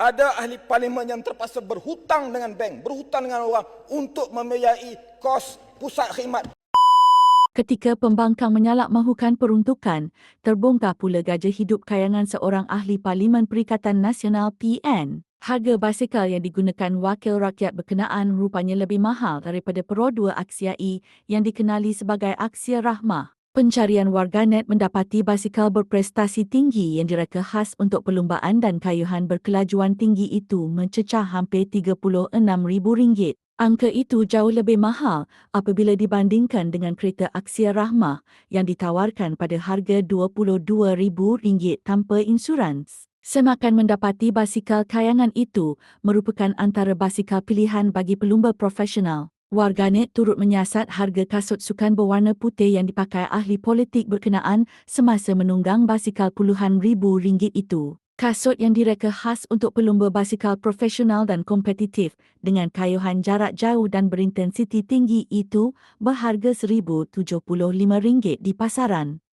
Ada ahli parlimen yang terpaksa berhutang dengan bank, berhutang dengan orang untuk membiayai kos pusat khidmat. Ketika pembangkang menyalak mahukan peruntukan, terbongkar pula gajah hidup kayangan seorang ahli Parlimen Perikatan Nasional PN. Harga basikal yang digunakan wakil rakyat berkenaan rupanya lebih mahal daripada perodua Aksiai yang dikenali sebagai Aksia Rahmah. Pencarian warganet mendapati basikal berprestasi tinggi yang direka khas untuk perlumbaan dan kayuhan berkelajuan tinggi itu mencecah hampir RM36,000. Angka itu jauh lebih mahal apabila dibandingkan dengan kereta Aksia Rahmah yang ditawarkan pada harga RM22,000 tanpa insurans. Semakan mendapati basikal kayangan itu merupakan antara basikal pilihan bagi pelumba profesional. Warganet turut menyiasat harga kasut sukan berwarna putih yang dipakai ahli politik berkenaan semasa menunggang basikal puluhan ribu ringgit itu. Kasut yang direka khas untuk pelumba basikal profesional dan kompetitif dengan kayuhan jarak jauh dan berintensiti tinggi itu berharga RM1,075 di pasaran.